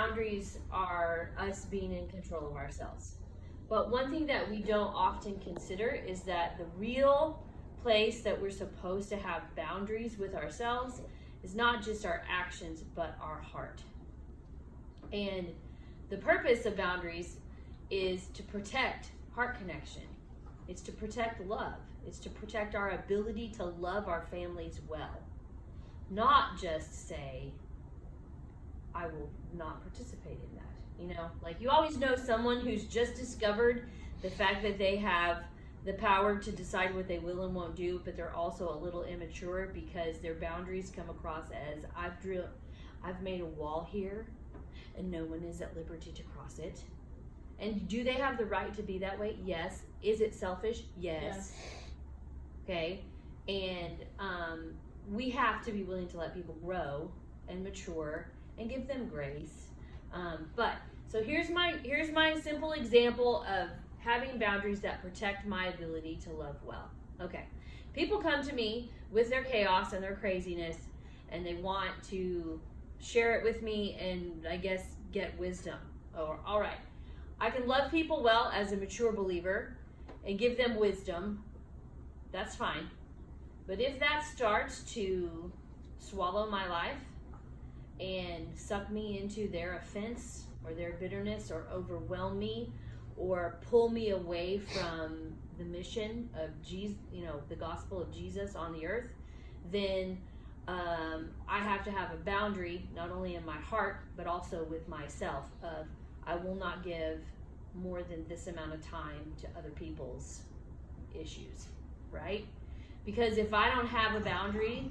boundaries are us being in control of ourselves. But one thing that we don't often consider is that the real place that we're supposed to have boundaries with ourselves is not just our actions, but our heart. And the purpose of boundaries is to protect heart connection. It's to protect love. It's to protect our ability to love our families well. Not just say, I will not participate in that. You know, like you always know someone who's just discovered the fact that they have the power to decide what they will and won't do, but they're also a little immature because their boundaries come across as I've made a wall here and no one is at liberty to cross it. And do they have the right to be that way? Yes. Is it selfish? Yes. Okay. And we have to be willing to let people grow and mature and give them grace. So here's my simple example of having boundaries that protect my ability to love well. Okay. People come to me with their chaos and their craziness, and they want to share it with me and I guess get wisdom. Or all right, I can love people well as a mature believer and give them wisdom. That's fine. But if that starts to swallow my life and suck me into their offense or their bitterness or overwhelm me or pull me away from the mission of Jesus, the gospel of Jesus on the earth, then I have to have a boundary, not only in my heart, but also with myself of I will not give more than this amount of time to other people's issues, right? Because if I don't have a boundary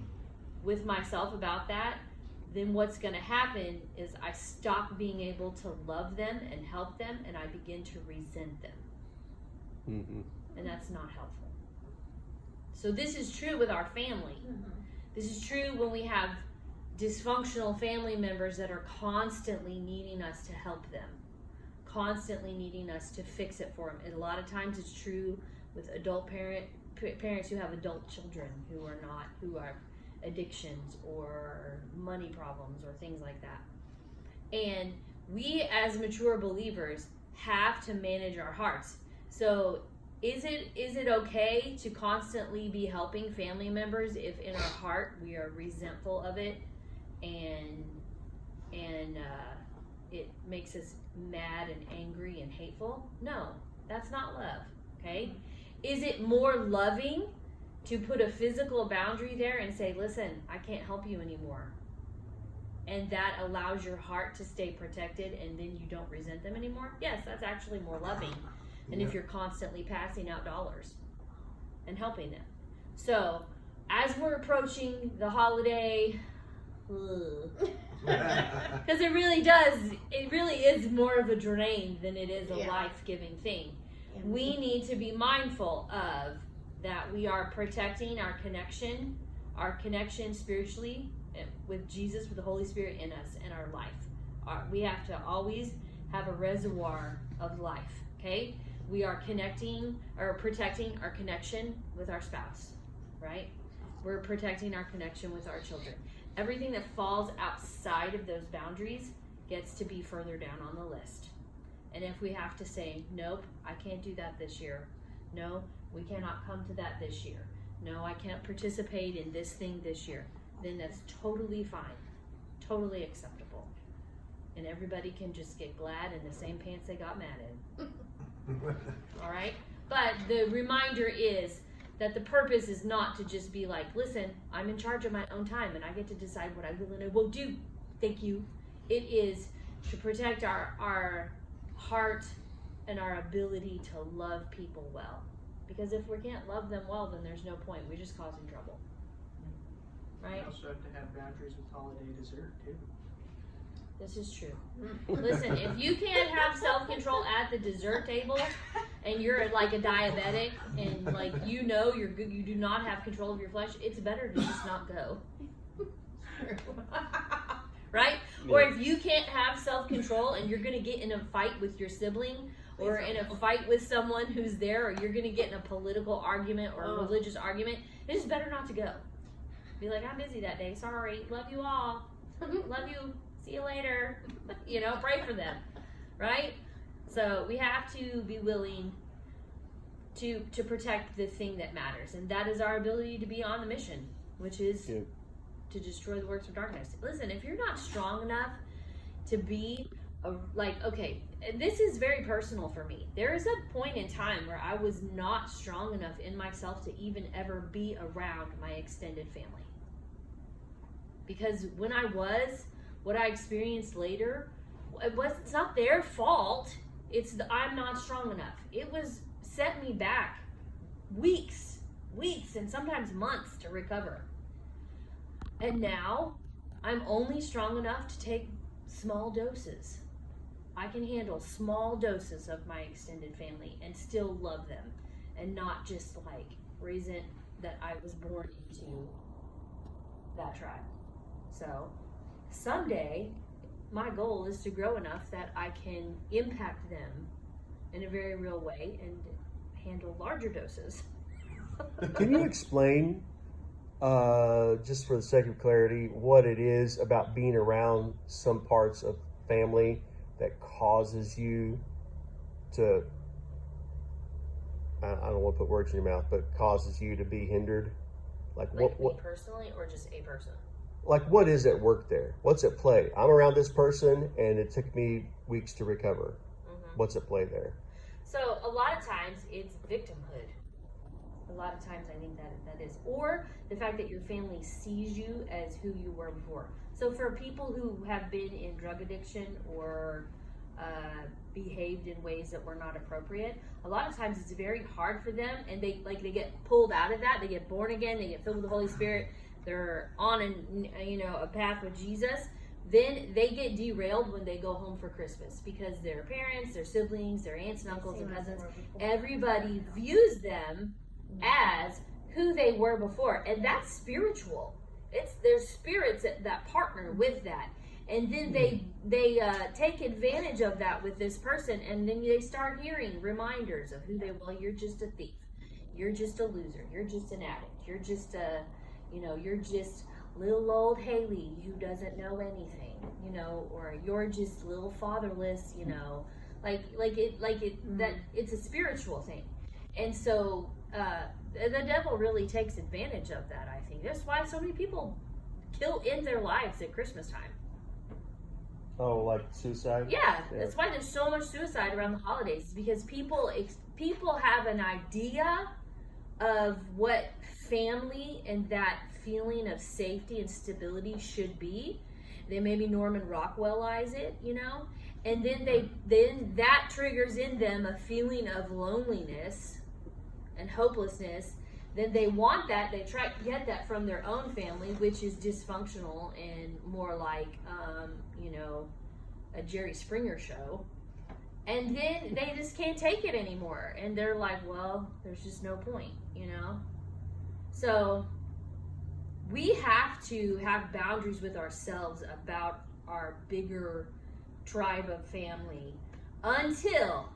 with myself about that, then what's going to happen is I stop being able to love them and help them, and I begin to resent them. Mm-hmm. And that's not helpful. So this is true with our family. Mm-hmm. This is true when we have dysfunctional family members that are constantly needing us to help them, constantly needing us to fix it for them. And a lot of times it's true with adult parents who have adult children who are addictions or money problems or things like that. And we as mature believers have to manage our hearts. So is it okay to constantly be helping family members if in our heart we are resentful of it and it makes us mad and angry and hateful? No, that's not love. Okay? Is it more loving to put a physical boundary there and say, listen, I can't help you anymore? And that allows your heart to stay protected and then you don't resent them anymore? Yes, that's actually more loving than if you're constantly passing out dollars and helping them. So, as we're approaching the holiday, because it really is more of a drain than it is a life-giving thing. We need to be mindful of that we are protecting our connection spiritually with Jesus, with the Holy Spirit in us, in our life. We have to always have a reservoir of life, okay? We are protecting our connection with our spouse, right? We're protecting our connection with our children. Everything that falls outside of those boundaries gets to be further down on the list. And if we have to say, nope, I can't do that this year. No, we cannot come to that this year. No, I can't participate in this thing this year. Then that's totally fine. Totally acceptable. And everybody can just get glad in the same pants they got mad in. All right? But the reminder is that the purpose is not to just be like, listen, I'm in charge of my own time and I get to decide what I will and I won't do. Thank you. It is to protect our heart and our ability to love people well. Because if we can't love them well, then there's no point. We're just causing trouble. Right? We also have to have boundaries with holiday dessert, too. This is true. Listen, if you can't have self-control at the dessert table and you're like a diabetic and like you do not have control of your flesh, it's better to just not go. Right? Yeah. Or if you can't have self-control and you're going to get in a fight with your sibling or in a fight with someone who's there, or you're going to get in a political argument or a religious argument, it's just better not to go. Be like, I'm busy that day. Sorry. Love you all. Love you. See you later. Pray for them, right? So we have to be willing to protect the thing that matters, and that is our ability to be on the mission, which is to destroy the works of darkness. Listen, if you're not strong enough to be okay, this is very personal for me. There is a point in time where I was not strong enough in myself to even ever be around my extended family. Because when I was, what I experienced later, it's not their fault. I'm not strong enough. It was set me back weeks, and sometimes months to recover. And now I'm only strong enough to take small doses. I can handle small doses of my extended family and still love them and not just resent that I was born into that tribe. So someday my goal is to grow enough that I can impact them in a very real way and handle larger doses. Can you explain, just for the sake of clarity, what it is about being around some parts of family that causes you to, I don't want to put words in your mouth, but causes you to be hindered? What me personally, or just a person? What is at work there? What's at play? I'm around this person and it took me weeks to recover. Mm-hmm. What's at play there? So a lot of times it's victimhood. A lot of times I think that is. Or the fact that your family sees you as who you were before. So for people who have been in drug addiction or behaved in ways that were not appropriate, a lot of times it's very hard for them, and they get pulled out of that. They get born again, they get filled with the Holy Spirit, they're on a path with Jesus. Then they get derailed when they go home for Christmas because their parents, their siblings, their aunts and uncles and cousins, everybody views them as who they were before, and that's spiritual. There's spirits that partner with that, and then they take advantage of that with this person, and then they start hearing reminders of who they. Well, you're just a thief, you're just a loser, you're just an addict, you're just you're just little old Haley who doesn't know anything, or you're just little fatherless, that it's a spiritual thing, and so. The devil really takes advantage of that, I think. That's why so many people end their lives at Christmas time. Oh, like suicide? Yeah, that's why there's so much suicide around the holidays, because people have an idea of what family and that feeling of safety and stability should be. They maybe Norman Rockwellize it, and then that triggers in them a feeling of loneliness and hopelessness. Then they want that, they try to get that from their own family, which is dysfunctional and more like a Jerry Springer show, and then they just can't take it anymore, and they're like, well, there's just no point, so we have to have boundaries with ourselves about our bigger tribe of family until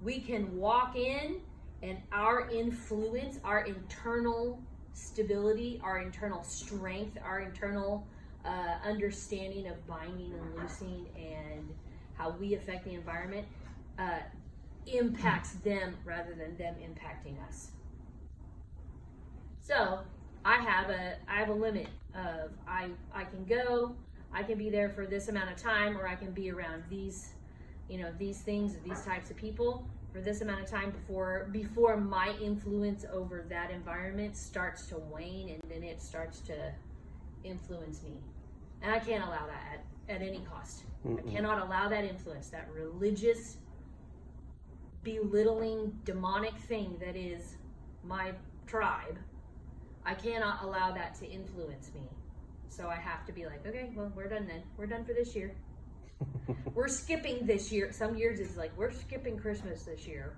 we can walk in, and our influence, our internal stability, our internal strength, our internal understanding of binding and loosing and how we affect the environment impacts them rather than them impacting us. So I have a limit of I can go, I can be there for this amount of time, or I can be around these things, these types of people for this amount of time before my influence over that environment starts to wane, and then it starts to influence me. And I can't allow that at any cost. Mm-mm. I cannot allow that influence, that religious, belittling, demonic thing that is my tribe. I cannot allow that to influence me. So I have to be like, okay, well, we're done then. We're done for this year. We're skipping this year. Some years it's like, we're skipping Christmas this year.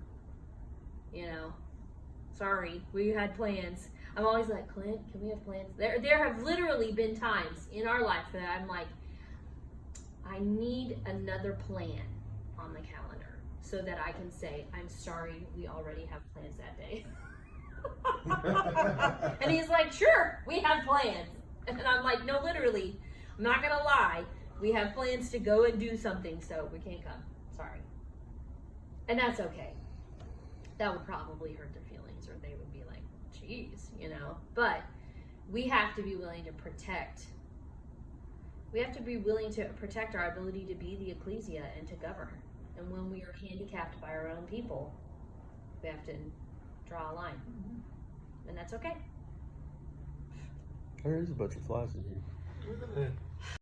Sorry, we had plans. I'm always like, Clint, can we have plans? There have literally been times in our life that I'm like, I need another plan on the calendar so that I can say, I'm sorry, we already have plans that day. And he's like, sure, we have plans. And I'm like, no, literally, I'm not gonna lie. We have plans to go and do something, so we can't come. Sorry. And that's okay. That would probably hurt their feelings, or they would be like, geez, you know. But we have to be willing to protect. We have to be willing to protect our ability to be the ecclesia and to govern. And when we are handicapped by our own people, we have to draw a line. And that's okay. There is a bunch of flies in here.